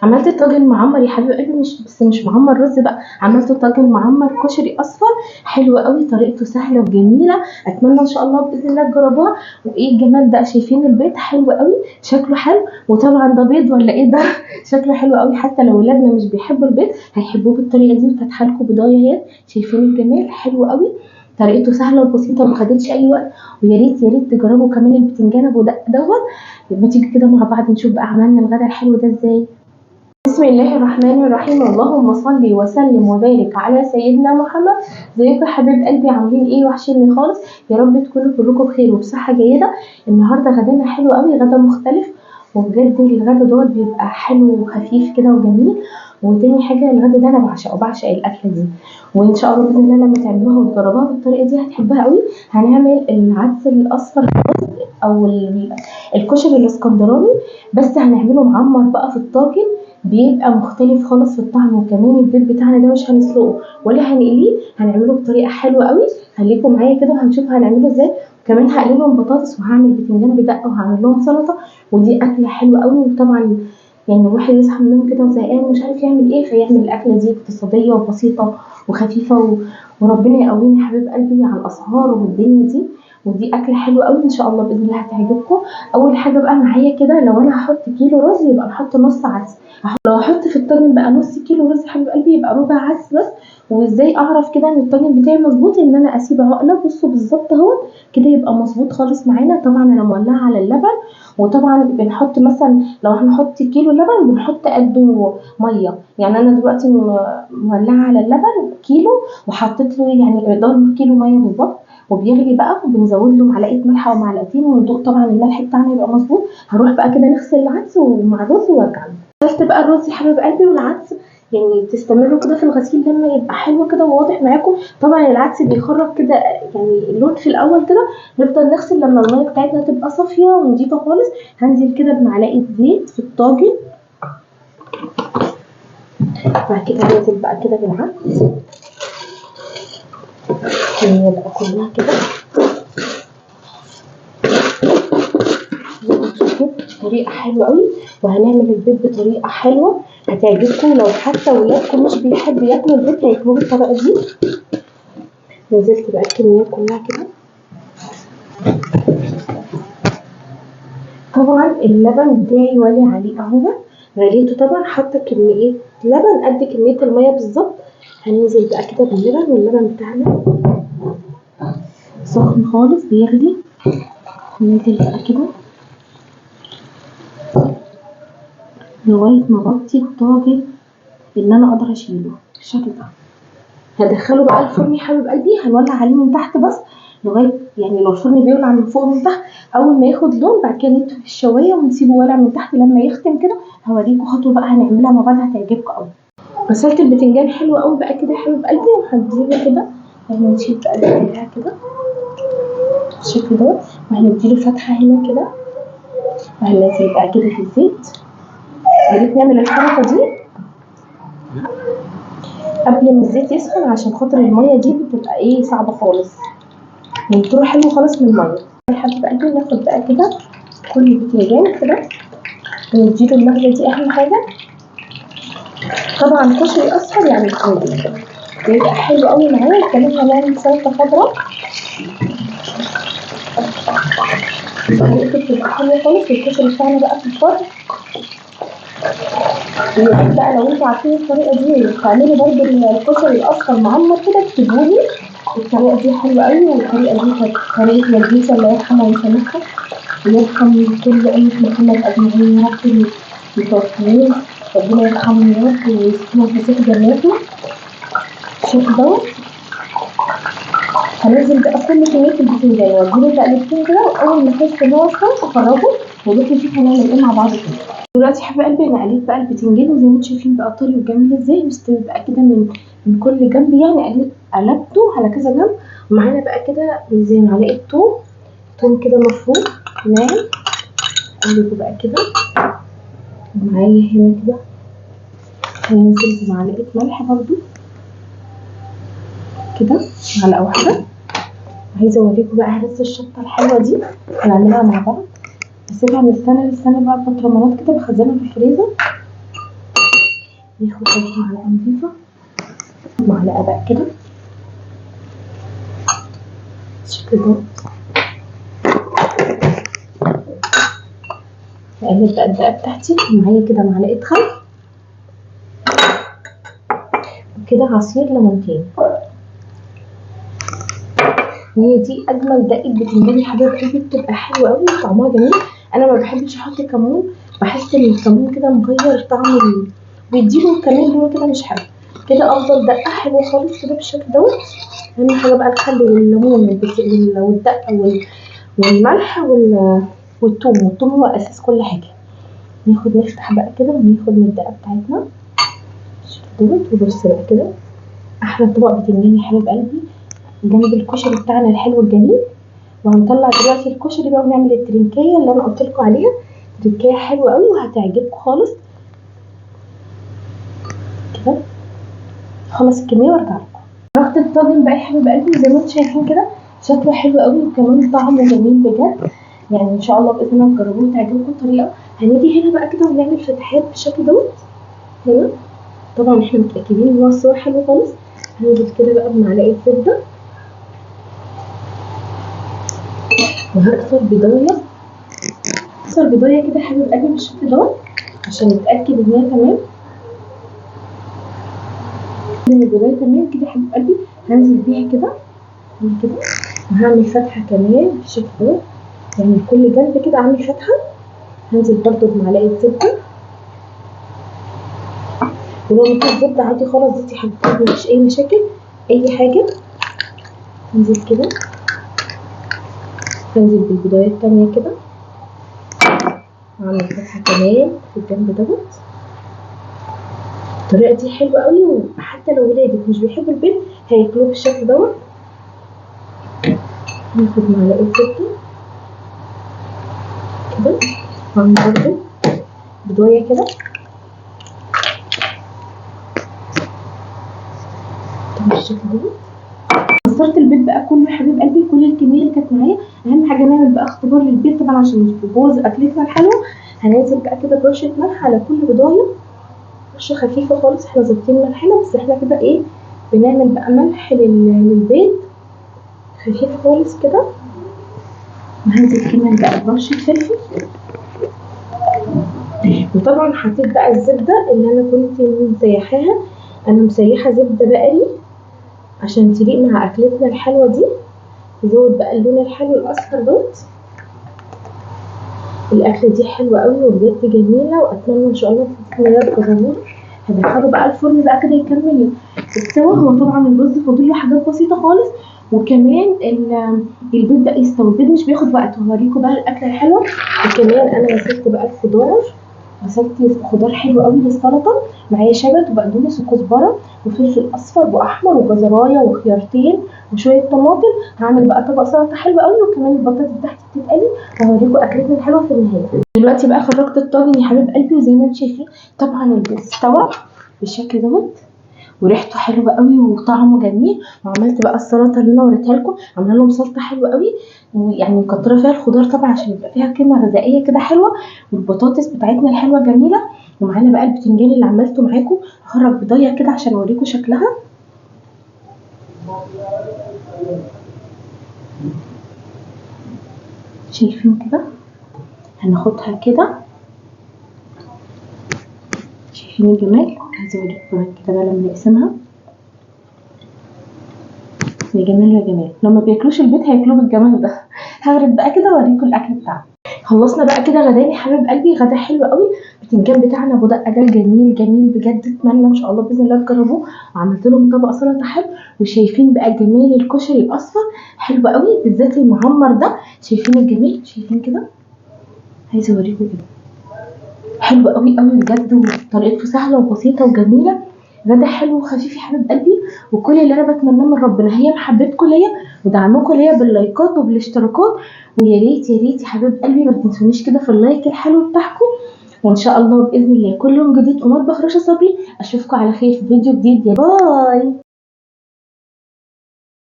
عملت طاجن معمر يا حبيب قلبي، مش معمر رز بقى، عملت طاجن معمر كشري اصفر حلو قوي، طريقته سهله وجميله. اتمنى ان شاء الله باذن الله تجربوها. وايه الجمال ده، شايفين البيض حلو قوي، شكله حلو، وطبعا ده بيض ولا ايه ده شكله حلو قوي، حتى لو ولادنا مش بيحبوا البيض هيحبوه بالطريقه دي. فاتحه لكم بضايه اهي، شايفين الجمال حلو قوي، طريقته سهله وبسيطه وما خدتش اي وقت. ويا ريت يا ريت تجربوا كمان البتنجان ابو دق دوت. لما تيجي كده مع بعض نشوف بقى عملنا الغدا الحلو ده ازاي. بسم الله الرحمن الرحيم، اللهم صل وسلم وبارك على سيدنا محمد. ازيكم يا حبايب قلبي، عاملين ايه؟ وحشيني خالص، يا رب تكونوا كلكم بخير وبصحه جيده. النهارده غدانا حلو قوي، غدا مختلف، وبجد الغدا دوت بيبقى حلو وخفيف كده وجميل. وتاني حاجه الغدا ده انا بعشق الاكله دي، وان شاء الله باذن الله لما تعملوها وتجربوها بالطريقه دي هتحبها قوي. هنعمل العدس الاصفر او الكشري الاسكندراني، بس هنعمله معمر بقى في الطاجن، بيبقى مختلف خالص في الطعم. وكمان البيض بتاعنا ده مش هنسلقه ولا هنقليه، هنعمله بطريقه حلوه قوي. خليكم معايا كده وهنشوف هنعمله ازاي. كمان هقلي لهم بطاطس وهعمل بتنجان بدقه وهعمل لهم سلطه، ودي اكله حلوه قوي. وطبعا يعني الواحد يصحى من النوم كده وزهقان ومش عارف يعمل ايه، فيعمل الاكله دي اقتصاديه وبسيطه وخفيفه وربنا يقويني يا حبيب قلبي على الاسعار والدنيا دي. ودي اكله حلوه قوي ان شاء الله باذن الله هتعجبكم. اول حاجه بقى معايا كده، لو انا هحط كيلو رز يبقى نحط نص عدس. لو احط في الطاجن بقى نص كيلو رز يا حبيب قلبي يبقى ربع عدس بس. وازاي اعرف كده ان الطاجن بتاعي مظبوط؟ ان انا اسيب عقله، بصوا بالظبط اهو كده يبقى مظبوط خالص معانا. طبعا انا مولعه على اللبن، وطبعا بنحط مثلا لو هنحط كيلو لبن بنحط قده ميه. يعني انا دلوقتي مولعه على اللبن كيلو، وحطيت له يعني مقدار كيلو ميه بالظبط، وبيغلي بقى وبنزود له معلقه ملح او معلقتين، وندوق طبعا الملح بتاعنا يبقى مظبوط. هروح بقى كده نغسل العدس ومع الرز وارجع. غسلت بقى الرز يا حبيب قلبي والعدس، يعني تستمروا كده في الغسيل لما يبقى حلو كده وواضح معاكم. طبعا العدس بيخرج كده يعني اللون في الاول كده، نفضل نغسل لما الميه بتاعتنا تبقى صافيه ونضيفه خالص. هنزل كده بمعلقه زيت في الطاجن، بعد كده هنزل بقى كده بالعدس هي بقى كلها كده زي ما تشوفوا طريقه حلوه قوي. وهنعمل البيض بطريقه حلوه هتعجبكم، لو حتى ولادكم مش بيحبوا ياكلوا البيض هياكلوه بالطريقه دي. نزلت بقى الكميات كلها كده. طبعا اللبن بتاعي والي عليه اهو، غليته طبعا، حاطه كميه لبن قد كميه الميه بالظبط. هننزل بقى كده باللبن، واللبن بتاعنا سخن خالص بيغلي. ننزل بقى كده لغايه ما اغطي الطاجن اللي انا اقدر اشيله بالشكل ده. هدخله بقى الفرن يا حبيب قلبي، هنولع عليه من تحت بس لغايه يعني لو الفرن بيولع من فوق ومن تحت، اول ما ياخد لون بعد كده نطفي الشوايه ونسيبه ولع من تحت لما يختم كده. هوريكم خطوه بقى هنعملها مع بعض هتعجبكم قوي. غسلت البتنجان حلو قوي بقى كده يا حبيب قلبي، وهنديله كده يعني نشيل بقى البتنجان كده بالشكل دوت، وهنديله فتحه هنا كده، وهننزل بقى كده في الزيت. يا ريت نعمل الحركه دي قبل ما الزيت يسخن عشان خاطر الميه دي بتبقى ايه صعبه خالص، بتروح حلو خالص من الميه. حبيب قلبي ناخد بقى كده كل بتنجان كده ونديله المهله دي اهم حاجه. طبعا كشري اصفر يعني كويس بيبقى حلو قوي معاه. كمان هنعمل سلطه خضراء بتبقى حلوه خالص. والكشري بتاعنا بقى في الفرن، ويا بقى لو انتوا عارفين الطريقه دي تعملوا برضو الكشري الاصفر معمر كده اكتبولي. الطريقه دي حلوه قوي، والطريقه دي كانت طريقه والدتي الله يرحمها ويسامحها ويرحم كل أمة محمد أجمعين يا رب. المتوفيين ربنا يرحمهم يا رب ويسكنهم في سيح جناته. الشيخ دوت هننزل بقى كل كمية البتنجان واديله تقليبتين كده، وأول ما أحس إن هو استوى أخرجه ونروح نشوف هنعمل إيه مع بعض كده. دلوقتي يا حبايب قلبي أنا قليت بقى البتنجان، وزي ما انتم شايفين بقى طري وجميل ازاي، مستوي بقى كده من كل جنب، يعني قلبته على كذا جنب. ومعانا بقى كده زي معلقة توم كده مفروم ناعم، قلبه بقى كده. ومعايا هنا كده هننزل بمعلقة ملح برضو كده، معلقة واحدة. عايزة اوريكم بقى هرس الشطة الحلوة دي هنعملها مع بعض. بسيبها من السنة للسنة بقى ببطرمانات كده، بخزنها في الفريزر ناخد معلقه نضيفه، معلقه بقى كده بالشكل ده. اقلب بقى الدقه بتاعتي معايا كده معلقه خل وكده عصير ليمونتين. وهي دي اجمل دقه بتنجان يا حبايب قلبي، بتبقى حلوه قوي وطعمها جميل. انا ما بحبش احط كمون، بحس ان الكمون كده مغير طعم بيديله كمان لون كده مش حلو. كده افضل دقه حلوه خالص كده بالشكل دوت. اهم حاجه بقى الخل والليمون والدقه والملح والثوم هو اساس كل حاجه. نفتح بقى كده وناخد من الدقه بتاعتنا بالشكل دوت. وبص بقى كده احلى طبق بتنجان يا حبايب قلبي جنب الكشري بتاعنا الحلو الجميل. وهنطلع دلوقتي الكشري بقى ونعمل الترنكايه اللي انا قلت لكم عليها. ترنكايه حلوه قوي وهتعجبكم خالص. كده خلص الكميه وارجع لكم. رحت الطاجن بقى يا حبايب قلبي زي ما انتم شايفين كده شكله حلو قوي وكمان طعمه جميل بجد. يعني ان شاء الله باذن الله تجربوه وتعجبكم الطريقه. هنيجي هنا بقى كده ونعمل فتحات بالشكل دوت هنا. طبعا احنا متاكدين ان هو الصور حلو خالص. هنزل كده بقى بمعلقه زبده وهكسر بيضايه. هكسر بيضايه كده يا حبايب قلبي بالشكل دوت عشان نتاكد ان هي تمام. البيضايه تمام كده يا حبايب قلبي. هنزل بيها كده وهعمل فتحه كمان بالشكل دوت. يعني كل جنب كده اعمل فتحه. هنزل برضو بمعلقه زبده، ولو مفيش زبده عادي خالص زيتي حبيبتي مفيش اي مشاكل اي حاجه. هنزل كده، هنزل بالبيضايه التانيه كده، هعمل فتحه كمان في الجنب دوت. الطريقه دي حلوه قوي وحتى لو ولادك مش بيحبوا البيض هياكلوه بالشكل دوت. هاخد معلقه زبده كده، هعمل برضو بيضايه كده بالشكل دوت. كسرت البيض بقى كله يا حبيب قلبي، كل الكميه اللي كانت معايا. اهم حاجه نعمل بقى اختبار للبيض طبعا عشان مش بيبوظ اكلتنا الحلوه. هننزل بقى كده برشه ملح على كل بيضايه، رشه خفيفه خالص. احنا ظابطين ملحنا بس احنا كده ايه بنعمل بقى ملح للبيض خفيف خالص كده. وهنزل كمان بقى برشه فلفل. وطبعا حطيت بقى الزبده اللي انا كنت مسيحاها. انا مسيحه زبده بقري عشان تليق مع اكلتنا الحلوه دي. نزود بقى اللون الحلو الاصفر دوت. الاكله دي حلوه قوي وبجد جميله واتمنى ان شاء الله تجربوها. هدخله بقى الفرن بقى كده يكمل السوا. هو طبعا الرز فاضل له حاجات بسيطه خالص وكمان البيض بقى يستوي. البيض مش بياخد وقت. هوريكم بقى الاكله الحلوه. وكمان انا غسلت بقى الخضار، غسلت خضار حلو قوي للسلطه. معايا شبت وبقدونس وكزبره وفلفل اصفر واحمر وجزرايه وخيارتين وشويه طماطم. هعمل بقى طبق سلطه حلو قوي وكمان البطاطس بتاعتي بتتقلي. وهوريكم اكلتنا الحلوه في النهايه. دلوقتي بقى خرجت الطاجن يا حبيب قلبي وزي ما انتم شايفين طبعا البيض استوى بالشكل دوت وريحته حلوه قوي وطعمه جميل. وعملت بقى السلطه اللي انا وريتها لكم، عامله لهم سلطه حلوه قوي ويعني مكتره فيها الخضار طبعا عشان يبقى فيها قيمه غذائيه كده حلوه. والبطاطس بتاعتنا الحلوه جميله. ومعانا بقى البتنجان اللي عملته معاكم. هخرج بيضايه كده عشان اوريكم شكلها. شايفين كده هناخدها كده. شايفين الجمال. عايزه اوريكم كده بقى لما نقسمها. يا جمال يا جمال، لما بياكلوش البيض هياكلوه بالجمال ده. هغرب بقى كده واوريكم الاكل بتاعنا. خلصنا بقى كده غداني يا حبايب قلبي. غدا حلو قوي. البتنجان بتاعنا ابو دقه ده جميل جميل بجد. اتمنى ان شاء الله باذن الله تجربوه. وعملت لهم طبق سلطه حلو. وشايفين بقى جمال الكشري الاصفر حلو قوي بالذات المعمر ده. شايفين الجمال. شايفين كده. عايزه اوريكم كده حلو قوي قوي بجد وطريقته سهله وبسيطه وجميله. غدا حلو وخفيف يا حبيب قلبي. وكل اللي انا بتمناه من ربنا هي محبتكم ليا ودعمكم ليا باللايكات وبالاشتراكات. ويا ريت يا ريت يا حبيب قلبي ما تنسونيش كده في اللايك الحلو بتاعكم. وان شاء الله باذن الله كل يوم جديد ومطبخ رشا صبري. اشوفكم على خير في فيديو جديد. يا باي.